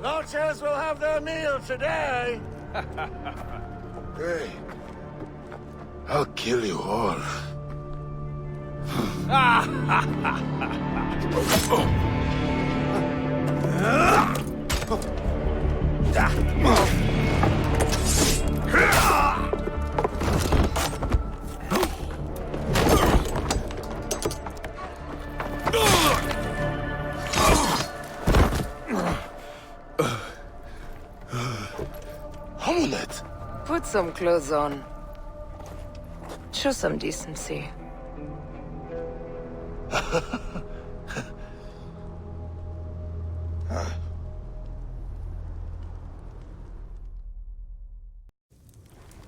Lodgers will have their meal today. Hey, I'll kill you all. Homulet! Put some clothes on. Show some decency.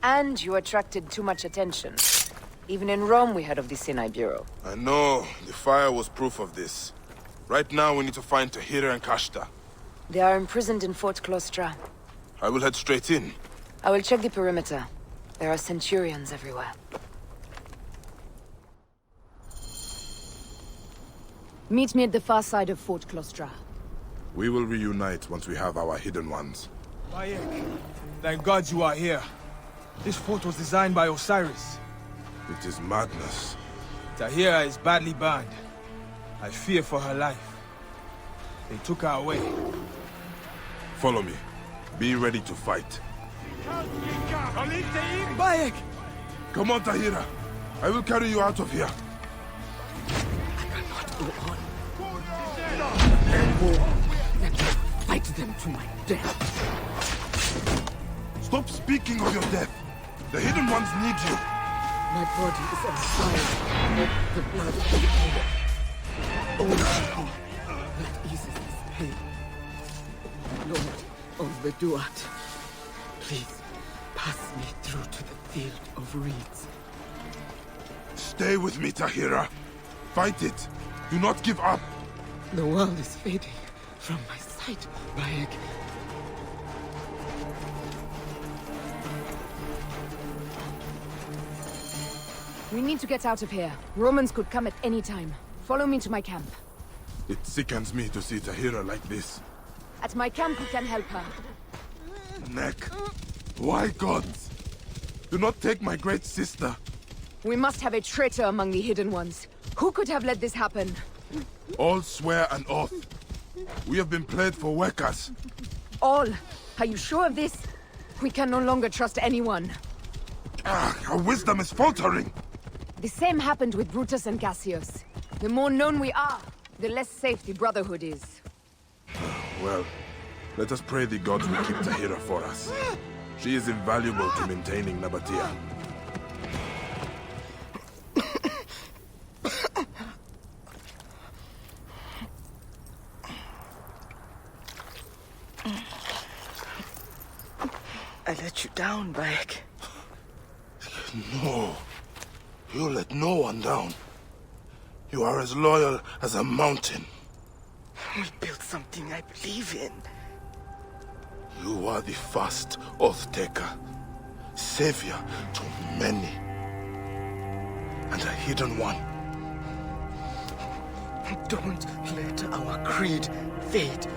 And you attracted too much attention. Even in Rome we heard of the Sinai Bureau. I know. The fire was proof of this. Right now we need to find Tahira and Kashta. They are imprisoned in Fort Klostra. I will head straight in. I will check the perimeter. There are centurions everywhere. Meet me at the far side of Fort Klostra. We will reunite once we have our hidden ones. Bayek, thank God you are here. This fort was designed by Osiris. It is madness. Tahira is badly burned. I fear for her life. They took her away. Follow me. Be ready to fight. Bayek! Come on, Tahira. I will carry you out of here. Go on. Let war. Let me fight them to my death. Stop speaking of your death. The hidden ones need you. My body is on fire. The blood of the other. Oh, that eases this pain. Lord of the Duat, please pass me through to the field of reeds. Stay with me, Tahira. Fight it. Do not give up. The world is fading from my sight, Bayek. We need to get out of here. Romans could come at any time. Follow me to my camp. It sickens me to see Tahira like this. At my camp we can help her. Neck. Why, gods? Do not take my great sister. We must have a traitor among the hidden ones. Who could have let this happen? All swear an oath. We have been played for workers. All? Are you sure of this? We can no longer trust anyone. Our wisdom is faltering. The same happened with Brutus and Cassius. The more known we are, the less safe the Brotherhood is. Well, let us pray the gods will keep Tahira for us. She is invaluable to maintaining Nabatea. I let you down, Bayek. No. You let no one down. You are as loyal as a mountain. We built something I believe in. You are the first oath taker, savior to many, and a hidden one. Don't let our creed fade.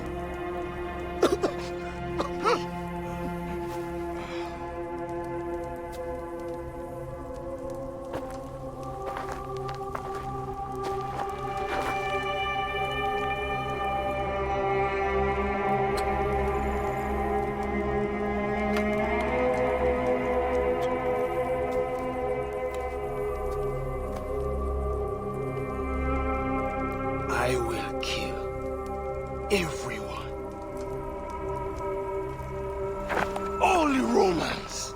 I will kill everyone. All the Romans.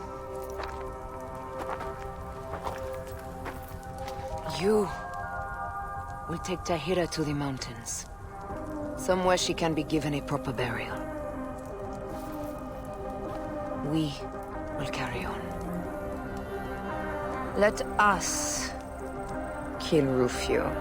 You will take Tahira to the mountains. Somewhere she can be given a proper burial. We will carry on. Let us kill Rufio.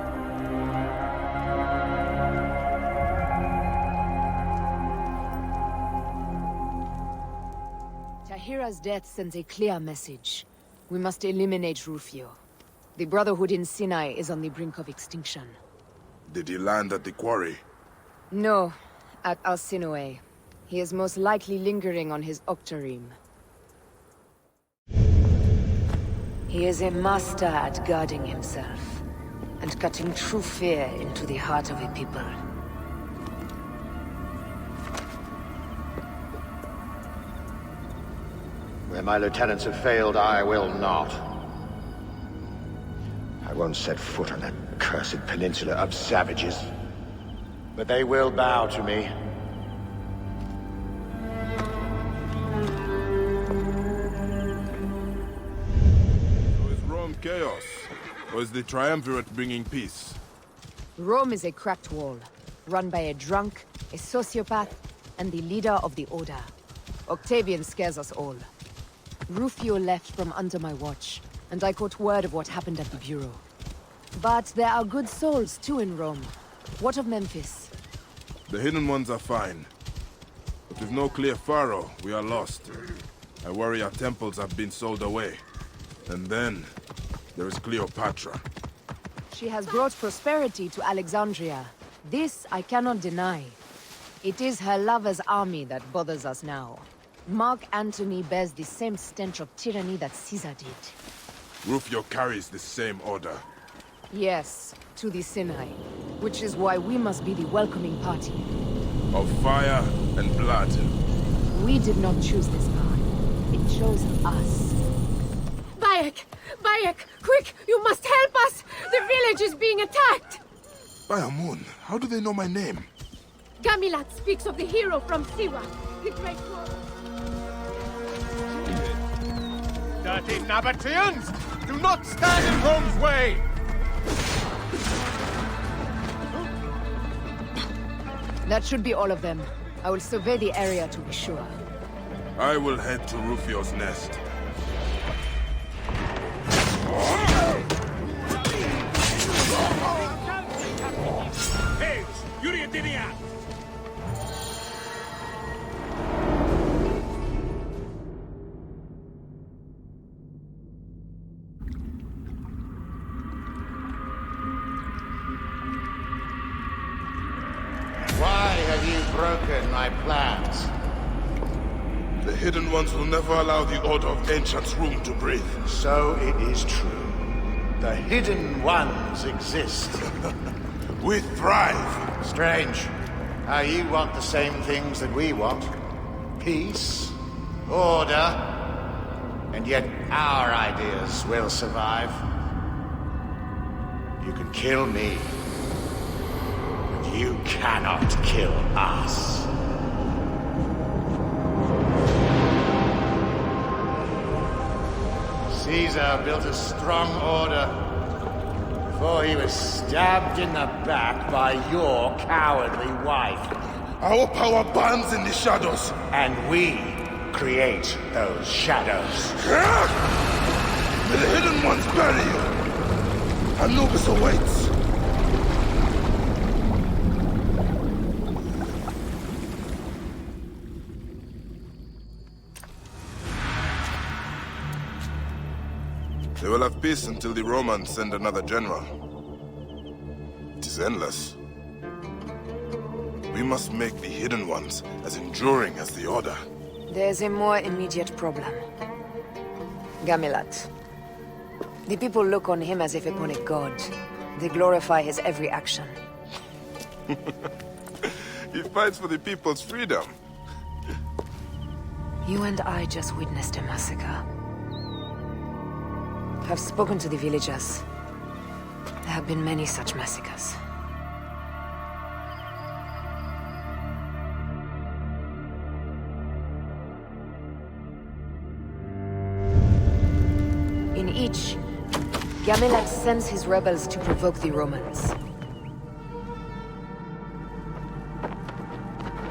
Tahira's death sends a clear message. We must eliminate Rufio. The Brotherhood in Sinai is on the brink of extinction. Did he land at the quarry? No, at Alcinoe. He is most likely lingering on his Octareme. He is a master at guarding himself, and cutting true fear into the heart of a people. Where my lieutenants have failed, I will not. I won't set foot on that cursed peninsula of savages. But they will bow to me. So is Rome chaos? Or is the Triumvirate bringing peace? Rome is a cracked wall, run by a drunk, a sociopath, and the leader of the Order. Octavian scares us all. Rufio left from under my watch, and I caught word of what happened at the Bureau. But there are good souls too in Rome. What of Memphis? The Hidden Ones are fine. But with no clear pharaoh, we are lost. I worry our temples have been sold away. And then, there is Cleopatra. She has brought prosperity to Alexandria. This I cannot deny. It is her lover's army that bothers us now. Mark Antony bears the same stench of tyranny that Caesar did. Rufio carries the same order. Yes, to the Sinai. Which is why we must be the welcoming party. Of fire and blood. We did not choose this path. It chose us. Bayek! Bayek! Quick! You must help us! The village is being attacked! Bayamun, how do they know my name? Gamilat speaks of the hero from Siwa, the great war. Dirty Nabateans! Do not stand in Rome's way! That should be all of them. I will survey the area to be sure. I will head to Rufio's nest. Hey, Yuriadinia! Why have you broken my plans? The Hidden Ones will never allow the Order of Ancients room to breathe. So it is true. The Hidden Ones exist. We thrive! Strange. How you want the same things that we want. Peace, order, and yet our ideas will survive. You can kill me, but you cannot kill us. Caesar built a strong order before he was stabbed in the back by your cowardly wife. Our power burns in the shadows. And we create those shadows. May the Hidden Ones bury you. Anubis awaits. They will have peace until the Romans send another general. It is endless. We must make the Hidden Ones as enduring as the Order. There's a more immediate problem. Gamilat. The people look on him as if upon a god. They glorify his every action. He fights for the people's freedom. You and I just witnessed a massacre. I've spoken to the villagers. There have been many such massacres. In each, Gamilat sends his rebels to provoke the Romans.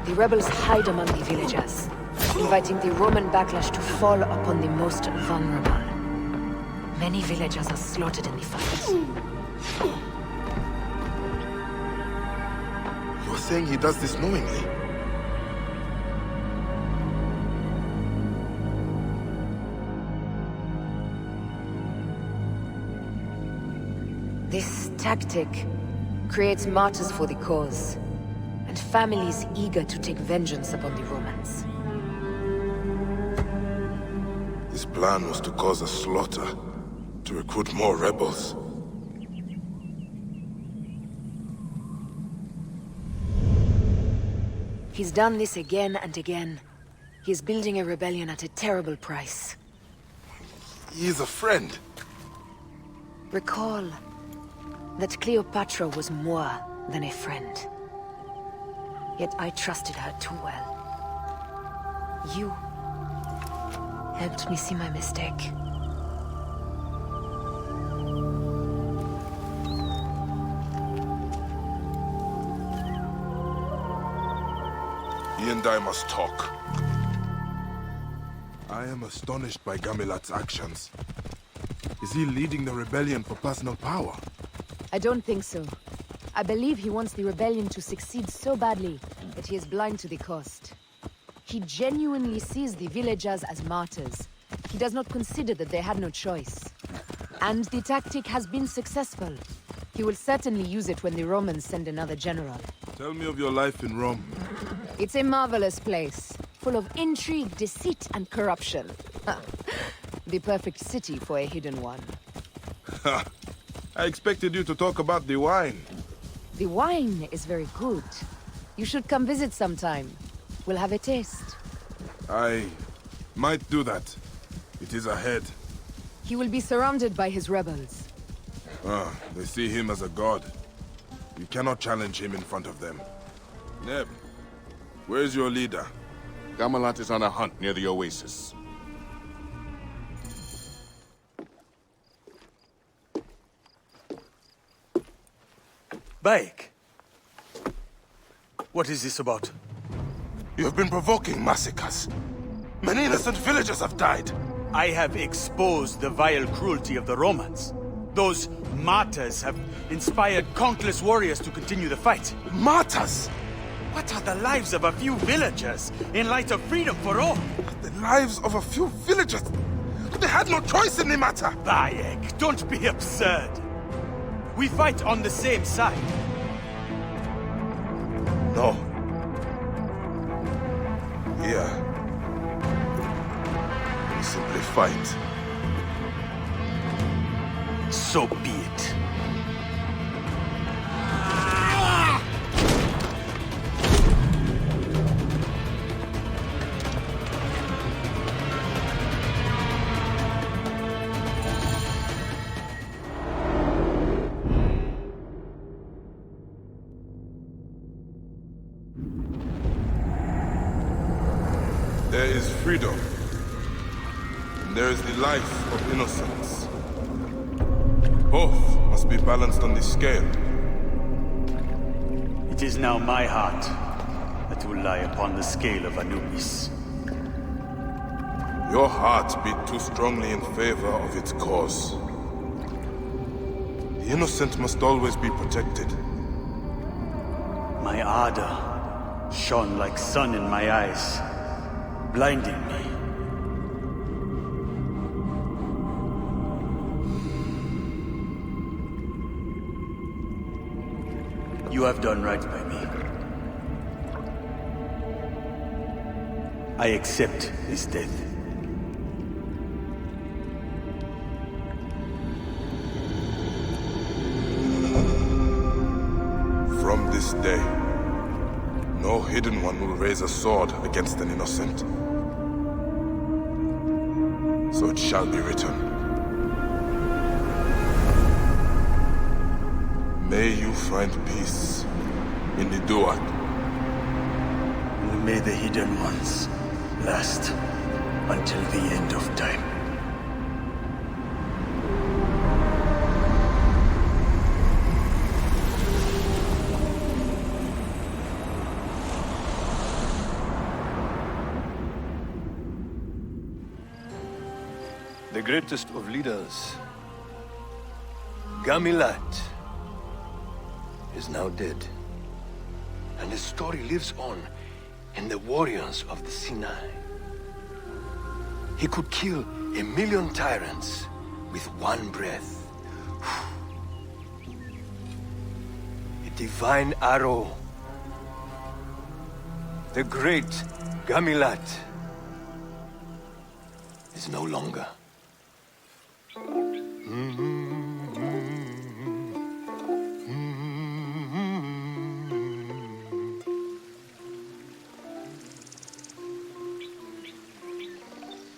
The rebels hide among the villagers, inviting the Roman backlash to fall upon the most vulnerable. Many villagers are slaughtered in the fight. You're saying he does this knowingly? This tactic creates martyrs for the cause, and families eager to take vengeance upon the Romans. His plan was to cause a slaughter, to recruit more rebels. He's done this again and again. He's building a rebellion at a terrible price. He is a friend. Recall that Cleopatra was more than a friend. Yet I trusted her too well. You helped me see my mistake. He and I must talk. I am astonished by Gamilat's actions. Is he leading the rebellion for personal power? I don't think so. I believe he wants the rebellion to succeed so badly that he is blind to the cost. He genuinely sees the villagers as martyrs. He does not consider that they had no choice. And the tactic has been successful. He will certainly use it when the Romans send another general. Tell me of your life in Rome. It's a marvelous place, full of intrigue, deceit, and corruption. The perfect city for a hidden one. I expected you to talk about the wine. The wine is very good. You should come visit sometime. We'll have a taste. I might do that. It is ahead. He will be surrounded by his rebels. They see him as a god. You cannot challenge him in front of them. Neb, where's your leader? Gamilat is on a hunt near the oasis. Bayek! What is this about? You have been provoking massacres. Many innocent villagers have died. I have exposed the vile cruelty of the Romans. Those martyrs have inspired countless warriors to continue the fight. Martyrs! What are the lives of a few villagers in light of freedom for all? The lives of a few villagers. They had no choice in the matter. Bayek, don't be absurd. We fight on the same side. No. Here. We simply fight. So be it. There is freedom. And there is the life of innocence. Both must be balanced on the scale. It is now my heart that will lie upon the scale of Anubis. Your heart beat too strongly in favor of its cause. The innocent must always be protected. My ardor shone like sun in my eyes, blinding me. You have done right by me. I accept this death. From this day, no hidden one will raise a sword against an innocent. So it shall be written. May you find peace in the Duat. And may the hidden ones last until the end of time. The greatest of leaders, Gamilat, is now dead. And his story lives on in the warriors of the Sinai. He could kill 1,000,000 tyrants with one breath. A divine arrow The great Gamilat is no longer.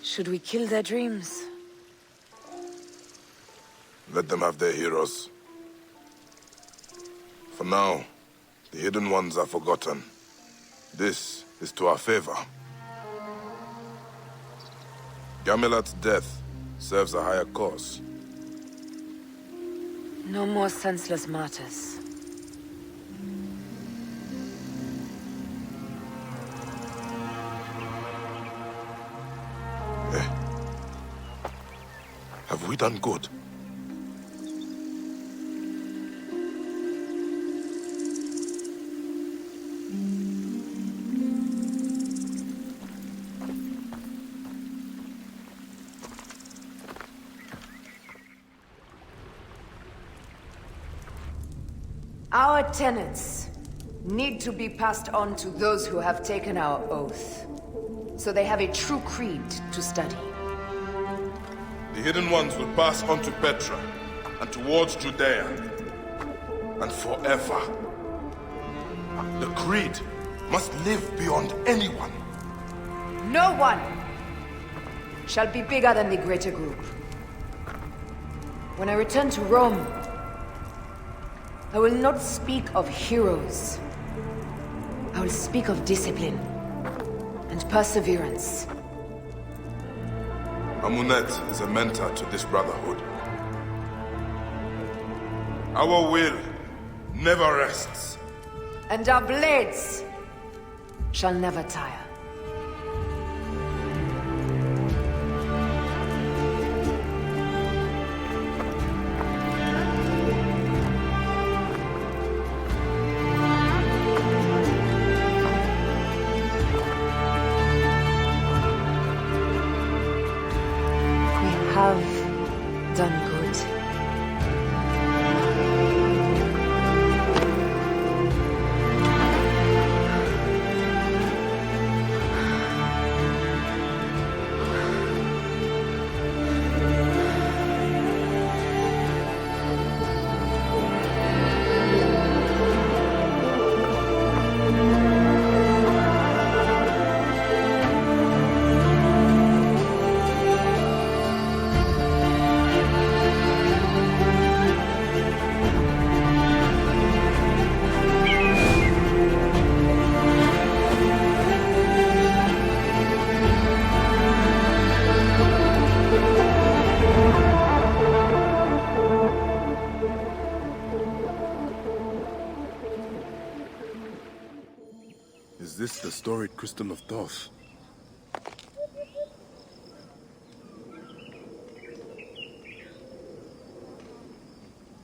Should we kill their dreams? Let them have their heroes. For now, the Hidden Ones are forgotten. This is to our favor. Gamilat's death serves a higher cause. No more senseless martyrs. Have we done good? Our tenets need to be passed on to those who have taken our oath, so they have a true creed to study. The Hidden Ones will pass on to Petra, and towards Judea, and forever. The Creed must live beyond anyone. No one shall be bigger than the greater group. When I return to Rome, I will not speak of heroes. I will speak of discipline and perseverance. Amunet is a mentor to this brotherhood. Our will never rests. And our blades shall never tire. Have done good. Is this the storied Crystal of Thoth?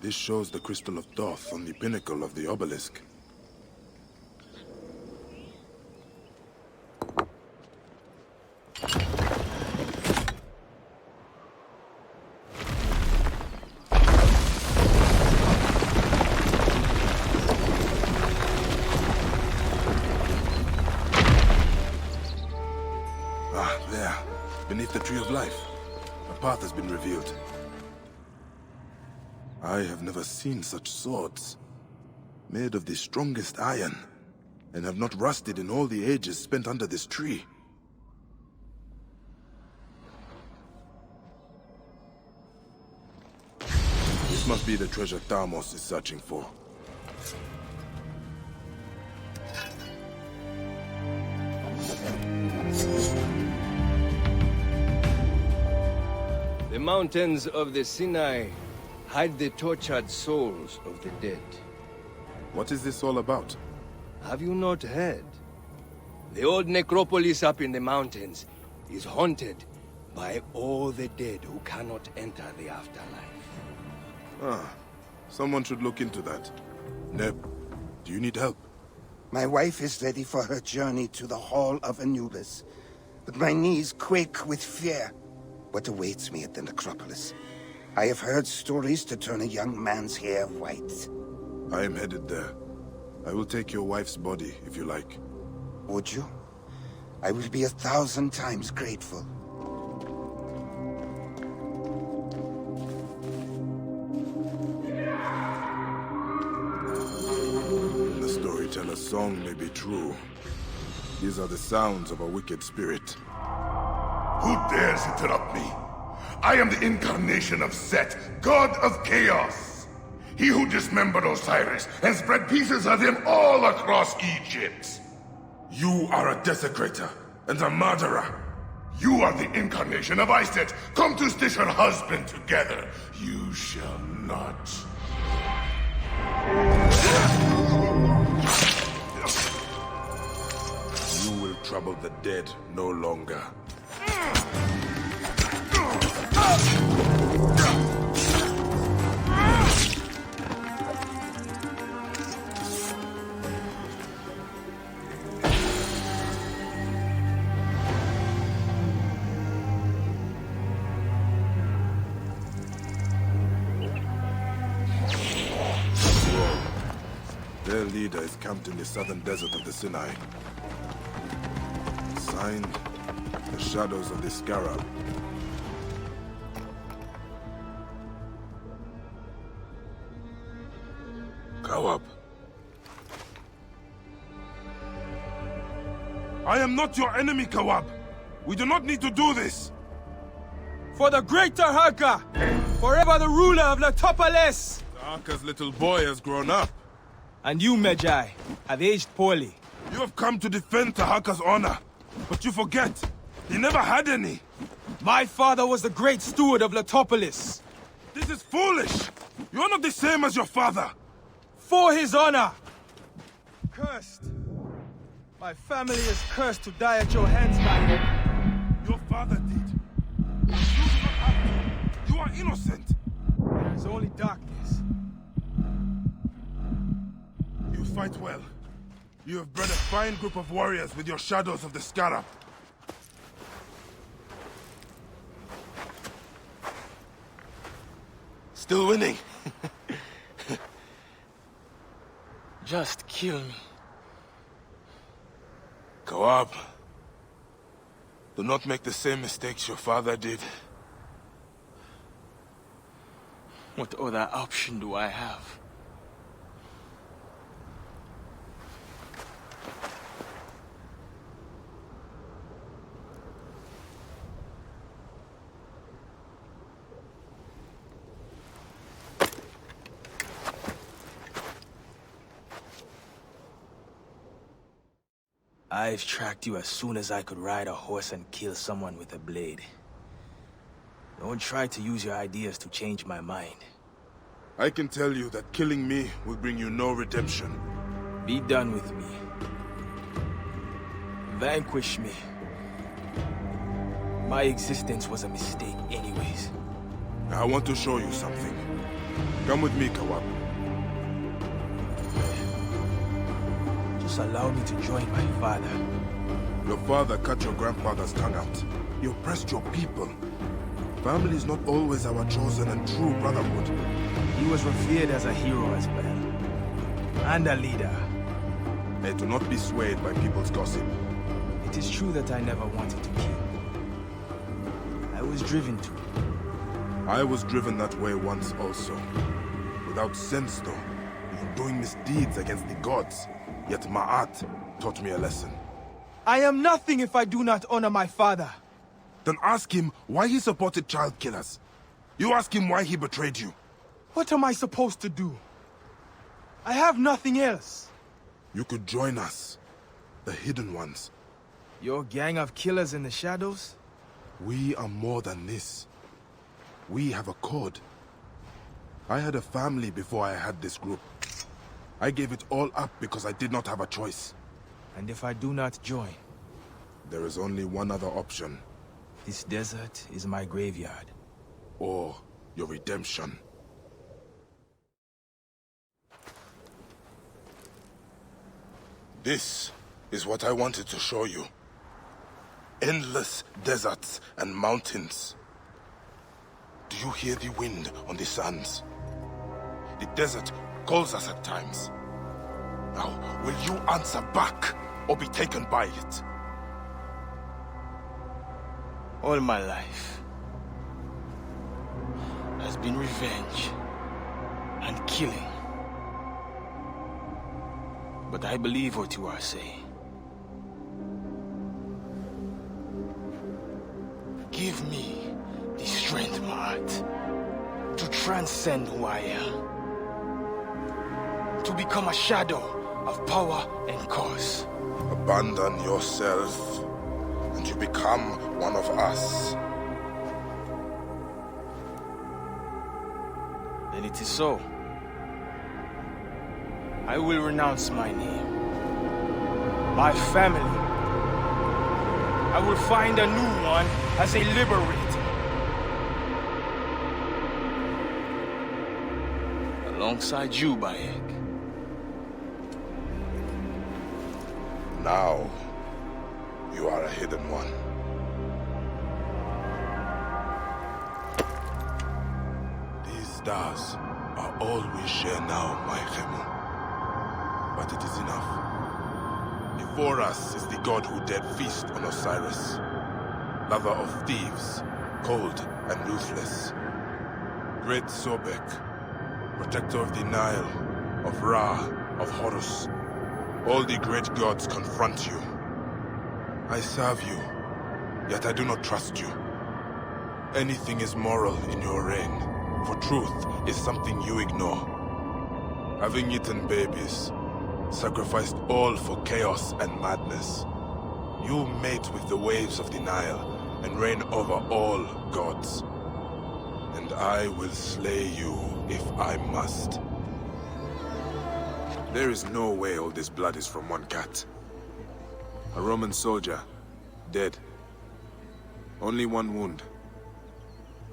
This shows the Crystal of Thoth on the pinnacle of the obelisk. There, beneath the Tree of Life, a path has been revealed. I have never seen such swords, made of the strongest iron, and have not rusted in all the ages spent under this tree. This must be the treasure Tharmos is searching for. The mountains of the Sinai hide the tortured souls of the dead. What is this all about? Have you not heard? The old necropolis up in the mountains is haunted by all the dead who cannot enter the afterlife. Ah, someone should look into that. Neb, do you need help? My wife is ready for her journey to the Hall of Anubis, but my knees quake with fear. What awaits me at the necropolis? I have heard stories to turn a young man's hair white. I am headed there. I will take your wife's body, if you like. Would you? I will be 1,000 times grateful. The storyteller's song may be true. These are the sounds of a wicked spirit. Who dares interrupt me? I am the incarnation of Set, god of chaos. He who dismembered Osiris and spread pieces of him all across Egypt. You are a desecrator and a murderer. You are the incarnation of Iset. Come to stitch her husband together. You shall not. You will trouble the dead no longer. Their leader is camped in the southern desert of the Sinai. Signed, the Shadows of the Scarab. Kawab. I am not your enemy, Kawab. We do not need to do this. For the greater Haka! Forever the ruler of Letopolis! Haka's little boy has grown up. And you, Medjay, have aged poorly. You have come to defend Tahaka's honor, but you forget, he never had any. My father was the great steward of Letopolis. This is foolish! You are not the same as your father. For his honor! Cursed. My family is cursed to die at your hands, man. Your father did. You do not have to. You are innocent. There is only darkness. You fight well. You have bred a fine group of warriors with your Shadows of the Scarab. Still winning. Just kill me. Kawab, do not make the same mistakes your father did. What other option do I have? I've tracked you as soon as I could ride a horse and kill someone with a blade. Don't try to use your ideas to change my mind. I can tell you that killing me will bring you no redemption. Be done with me. Vanquish me. My existence was a mistake anyways. I want to show you something. Come with me, Kawab. Just allow me to join my father. Your father cut your grandfather's tongue out. He oppressed your people. Family is not always our chosen and true brotherhood. He was revered as a hero as well. And a leader. Hey, do not be swayed by people's gossip. It is true that I never wanted to kill. I was driven to. I was driven that way once also. Without sense, though. Even doing misdeeds against the gods. Yet Ma'at taught me a lesson. I am nothing if I do not honor my father. Then ask him why he supported child killers. You ask him why he betrayed you. What am I supposed to do? I have nothing else. You could join us. The Hidden Ones. Your gang of killers in the shadows? We are more than this. We have a code. I had a family before I had this group. I gave it all up because I did not have a choice. And if I do not join? There is only one other option. This desert is my graveyard. Or your redemption. This is what I wanted to show you. Endless deserts and mountains. Do you hear the wind on the sands? The desert calls us at times. Now, will you answer back? or be taken by it. All my life has been revenge and killing. But I believe what you are saying. Give me the strength, Ma'at, to transcend who I am. To become a shadow of power and cause. Abandon yourself, and you become one of us. Then it is so. I will renounce my name, my family. I will find a new one as a liberator. Alongside you, Bayek. Now, you are a hidden one. These stars are all we share now, my Khemu. But it is enough. Before us is the god who dared feast on Osiris. Lover of thieves, cold and ruthless. Great Sobek, protector of the Nile, of Ra, of Horus. All the great gods confront you. I serve you, yet I do not trust you. Anything is moral in your reign, for truth is something you ignore. Having eaten babies, sacrificed all for chaos and madness, you mate with the waves of the Nile and reign over all gods. And I will slay you if I must. There is no way all this blood is from one cat. A Roman soldier, dead. Only one wound.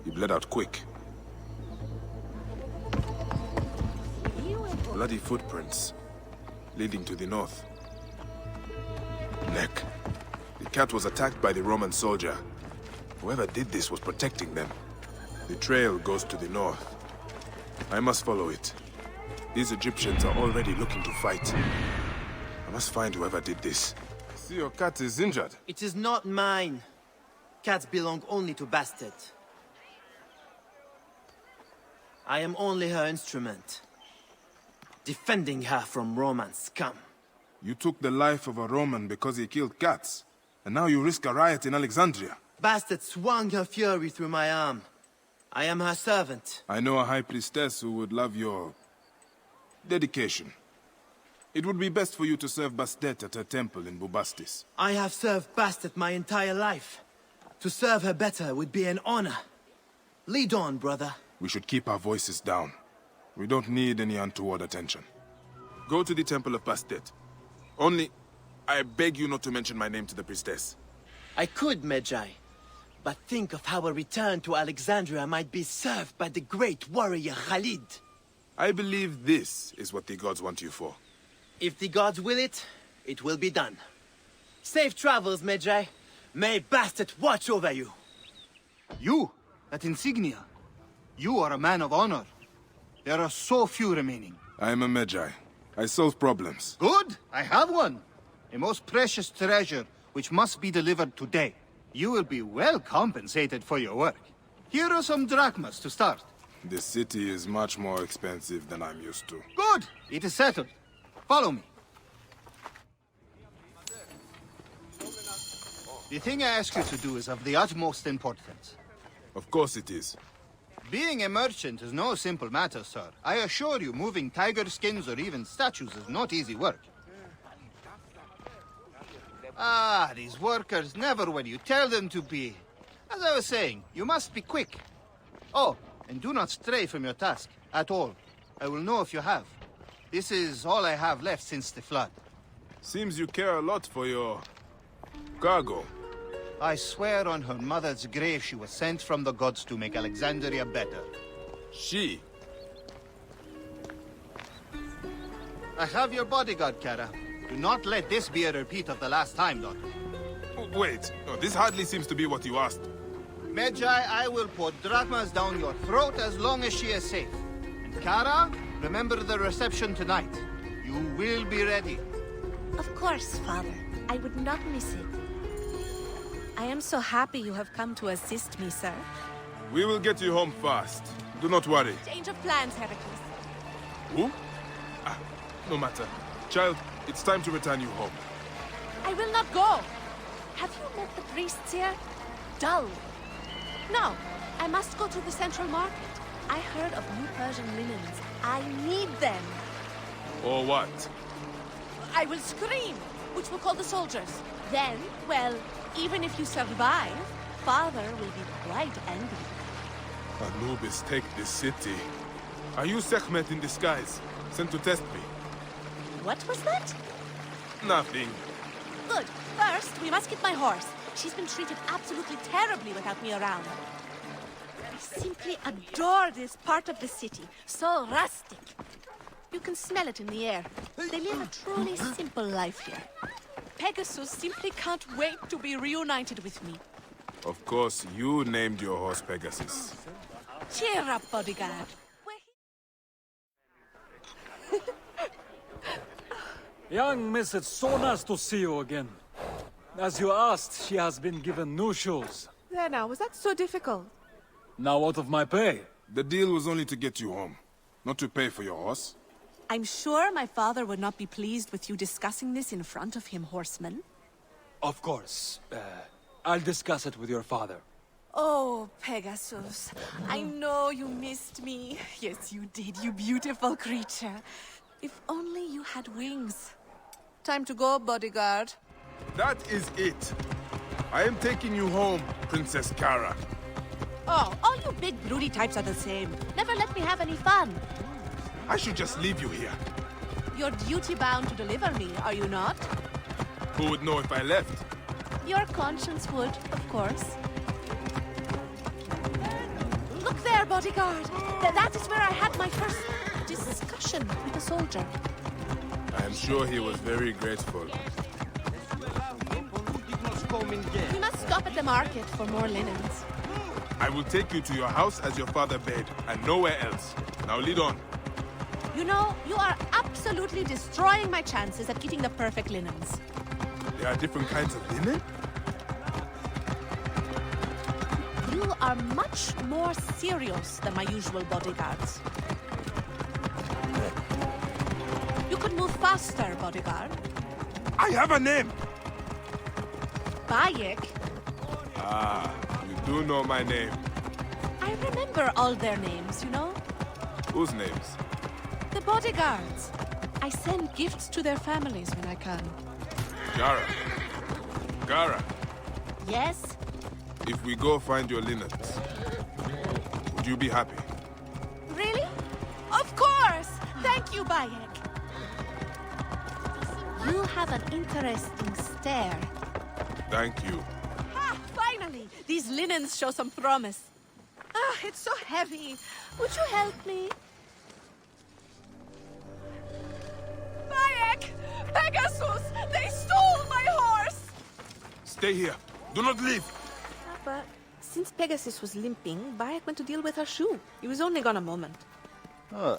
He bled out quick. Bloody footprints, leading to the north. Neck. The cat was attacked by the Roman soldier. Whoever did this was protecting them. The trail goes to the north. I must follow it. These Egyptians are already looking to fight. I must find whoever did this. I see your cat is injured. It is not mine. Cats belong only to Bastet. I am only her instrument. Defending her from Roman scum. You took the life of a Roman because he killed cats. And now you risk a riot in Alexandria. Bastet swung her fury through my arm. I am her servant. I know a high priestess who would love your dedication. It would be best for you to serve Bastet at her temple in Bubastis. I have served Bastet my entire life. To serve her better would be an honor. Lead on, brother. We should keep our voices down. We don't need any untoward attention. Go to the temple of Bastet. Only, I beg you not to mention my name to the priestess. I could, Medjay. But think of how a return to Alexandria might be served by the great warrior Khalid. I believe this is what the gods want you for. If the gods will it, it will be done. Safe travels, Medjay. May Bastet watch over you. You, that insignia. You are a man of honor. There are so few remaining. I am a Medjay. I solve problems. Good, I have one. A most precious treasure, which must be delivered today. You will be well compensated for your work. Here are some drachmas to start. This city is much more expensive than I'm used to. Good, it is settled. Follow me. The thing I ask you to do is of the utmost importance. Of course it is. Being a merchant is no simple matter, sir. I assure you, moving tiger skins or even statues is not easy work. Ah, these workers never when you tell them to be. As I was saying, you must be quick. Oh, and do not stray from your task, at all. I will know if you have. This is all I have left since the flood. Seems you care a lot for your cargo. I swear on her mother's grave she was sent from the gods to make Alexandria better. She? I have your bodyguard, Kara. Do not let this be a repeat of the last time, daughter. Wait, no, this hardly seems to be what you asked. Medjay, I will pour drachmas down your throat as long as she is safe. And Kara, remember the reception tonight. You will be ready. Of course, Father. I would not miss it. I am so happy you have come to assist me, sir. We will get you home fast. Do not worry. Change of plans, Heracles. Who? Ah, no matter. Child, it's time to return you home. I will not go! Have you met the priests here? Dull. No, I must go to the central market. I heard of new Persian linens. I need them. Or what? I will scream, which will call the soldiers. Then, well, even if you survive, Father will be quite angry. Anubis, take this city. Are you Sekhmet in disguise, sent to test me? What was that? Nothing. Good. First, we must get my horse. She's been treated absolutely terribly without me around. I simply adore this part of the city. So rustic. You can smell it in the air. They live a truly simple life here. Pegasus simply can't wait to be reunited with me. Of course, you named your horse Pegasus. Cheer up, bodyguard. Young miss, it's so nice to see you again. As you asked, she has been given new shoes. There now, was that so difficult? Now out of my pay. The deal was only to get you home, not to pay for your horse. I'm sure my father would not be pleased with you discussing this in front of him, horseman. Of course. I'll discuss it with your father. Oh, Pegasus. I know you missed me. Yes, you did, you beautiful creature. If only you had wings. Time to go, bodyguard. That is it. I am taking you home, Princess Kara. Oh, all you big broody types are the same. Never let me have any fun. I should just leave you here. You're duty-bound to deliver me, are you not? Who would know if I left? Your conscience would, of course. Look there, bodyguard. That is where I had my first discussion with a soldier. I am sure he was very grateful. We must stop at the market for more linens. I will take you to your house as your father bade, and nowhere else. Now lead on. You know, you are absolutely destroying my chances at getting the perfect linens. There are different kinds of linen? You are much more serious than my usual bodyguards. You could move faster, bodyguard. I have a name! Bayek? Ah, you do know my name. I remember all their names, you know? Whose names? The bodyguards. I send gifts to their families when I can. Gara. Gara, Yes? if we go find your linens, would you be happy? Really? Of course! Thank you, Bayek. You have an interesting stare. Thank you. Ah, finally! These linens show some promise. Ah, it's so heavy. Would you help me? Bayek! Pegasus! They stole my horse! Stay here. Do not leave. But since Pegasus was limping, Bayek went to deal with her shoe. He was only gone a moment. Ah,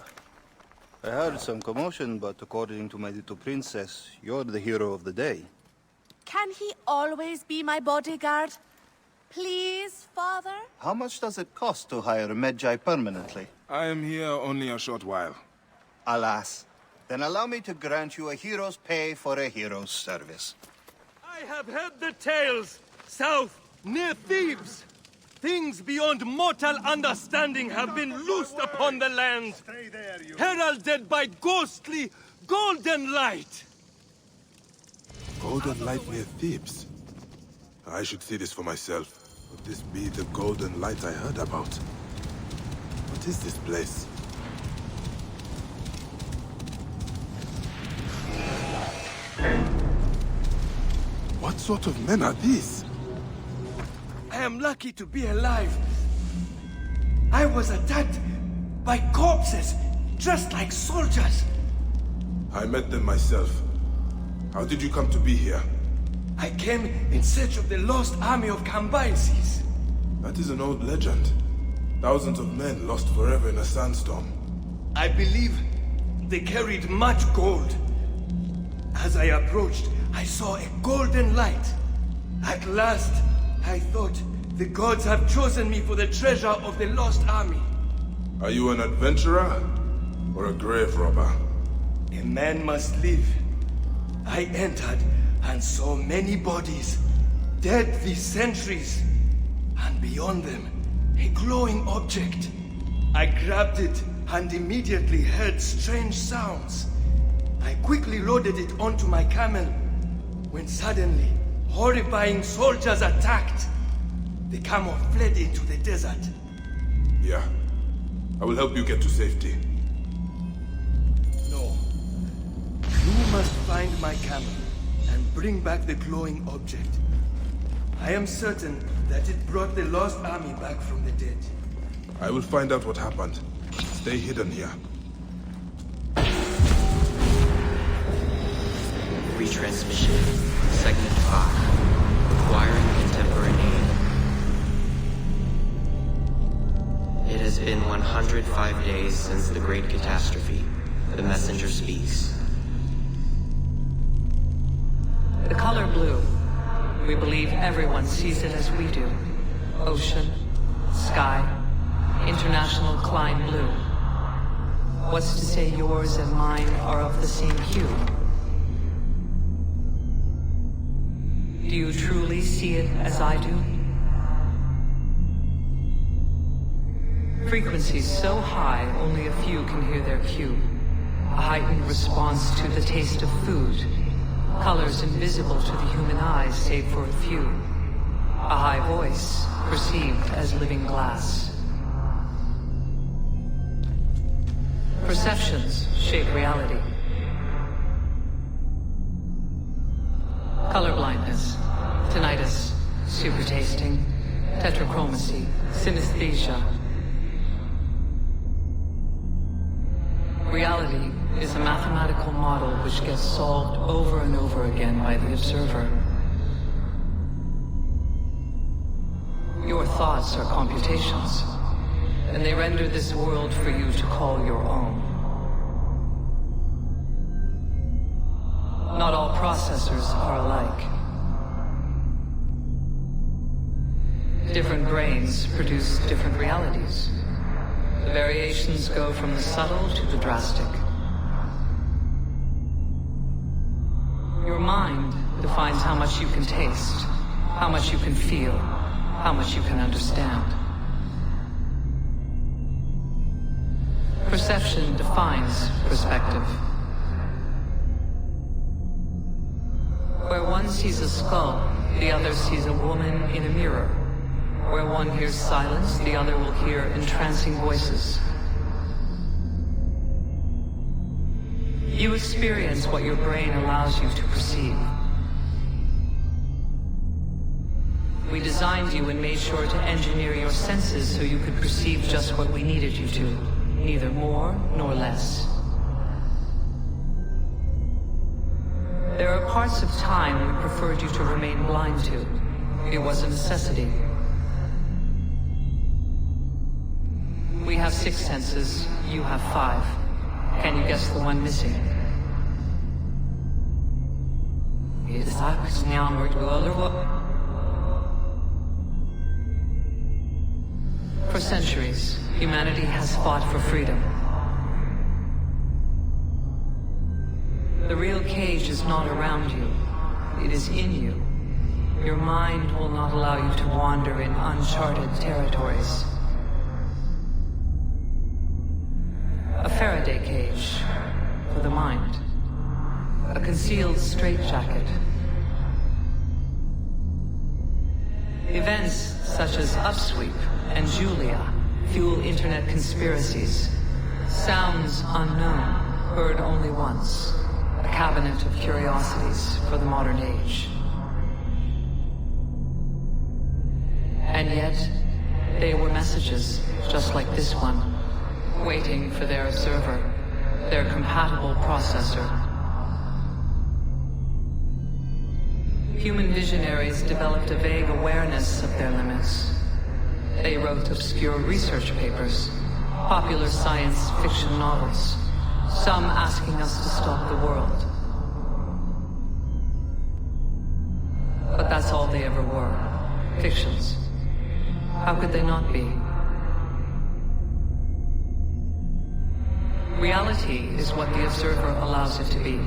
I heard some commotion, but according to my little princess, you're the hero of the day. Can he always be my bodyguard? Please, father? How much does it cost to hire a Medjay permanently? I am here only a short while. Alas. Then allow me to grant you a hero's pay for a hero's service. I have heard the tales. South, near Thebes. Things beyond mortal understanding have been loosed upon the land. Heralded by ghostly, golden light. Golden light near Thebes? I should see this for myself. Would this be the golden light I heard about? What is this place? What sort of men are these? I am lucky to be alive. I was attacked by corpses, just like soldiers. I met them myself. How did you come to be here? I came in search of the lost army of Cambyses. That is an old legend. Thousands of men lost forever in a sandstorm. I believe they carried much gold. As I approached, I saw a golden light. At last, I thought, the gods have chosen me for the treasure of the lost army. Are you an adventurer or a grave robber? A man must live. I entered and saw many bodies, dead these centuries. And beyond them, a glowing object. I grabbed it and immediately heard strange sounds. I quickly loaded it onto my camel, when suddenly, horrifying soldiers attacked. The camel fled into the desert. Yeah. I will help you get to safety. No. You must find my camel and bring back the glowing object. I am certain that it brought the lost army back from the dead. I will find out what happened. Stay hidden here. Retransmission. Segment 5. Requiring contemporary aid. It has been 105 days since the Great Catastrophe. The messenger speaks. The color blue. We believe everyone sees it as we do. Ocean, sky, international Klein blue. What's to say yours and mine are of the same hue? Do you truly see it as I do? Frequencies so high, only a few can hear their cue. A heightened response to the taste of food. Colors invisible to the human eyes, save for a few. A high voice, perceived as living glass. Perceptions shape reality. Colorblindness, tinnitus, supertasting, tetrachromacy, synesthesia. Reality is a mathematical model which gets solved over and over again by the observer. Your thoughts are computations, and they render this world for you to call your own. Not all processors are alike. Different brains produce different realities. The variations go from the subtle to the drastic. Your mind defines how much you can taste, how much you can feel, how much you can understand. Perception defines perspective. Where one sees a skull, the other sees a woman in a mirror. Where one hears silence, the other will hear entrancing voices. You experience what your brain allows you to perceive. We designed you and made sure to engineer your senses so you could perceive just what we needed you to, neither more nor less. There are parts of time we preferred you to remain blind to. It was a necessity. We have 6 senses, you have 5. Can you guess the one missing? For centuries, humanity has fought for freedom. The real cage is not around you. It is in you. Your mind will not allow you to wander in uncharted territories. A Faraday cage for the mind. A concealed straitjacket. Events such as Upsweep and Julia fuel internet conspiracies. Sounds unknown, heard only once. A cabinet of curiosities for the modern age. And yet, they were messages just like this one, waiting for their observer, their compatible processor. Human visionaries developed a vague awareness of their limits. They wrote obscure research papers, popular science fiction novels, some asking us to stop the world. That's all they ever were. Fictions. How could they not be? Reality is what the observer allows it to be.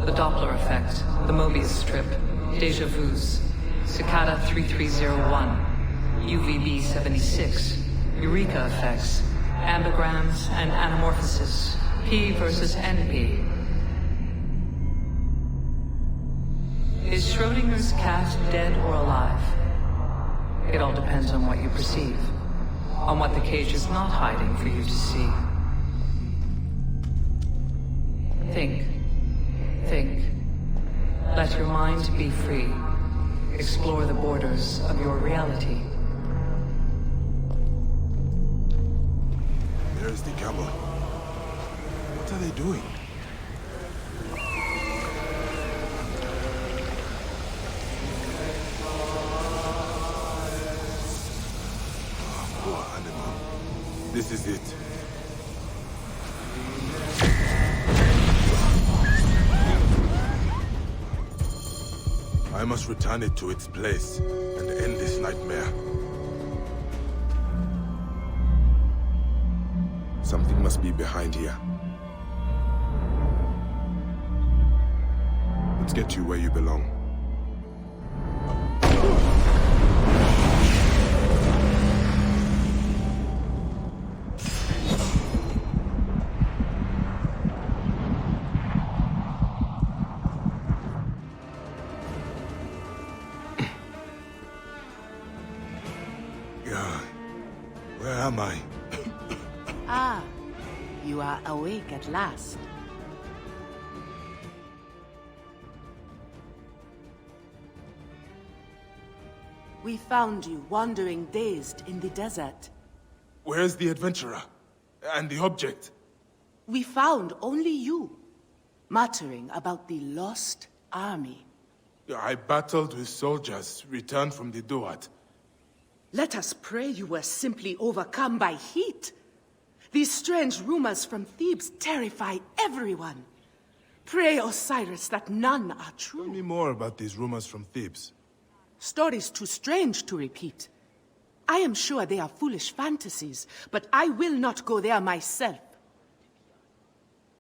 The Doppler effect, the Mobius strip, deja vus, Cicada 3301, UVB 76, Eureka effects, ambigrams and anamorphosis, P versus NP. Is Schrodinger's cat dead or alive? It all depends on what you perceive, on what the cage is not hiding for you to see. Think. Think. Let your mind be free. Explore the borders of your reality. There's the camel. What are they doing? Oh, poor animal. This is it. I must return it to its place and end this nightmare. Something must be behind here. Let's get you where you belong. Where am I? Ah, you are awake at last. We found you wandering dazed in the desert. Where's the adventurer? And the object? We found only you, muttering about the lost army. I battled with soldiers returned from the Duat. Let us pray you were simply overcome by heat. These strange rumors from Thebes terrify everyone. Pray, Osiris, that none are true. Tell me more about these rumors from Thebes. Stories too strange to repeat. I am sure they are foolish fantasies, but I will not go there myself.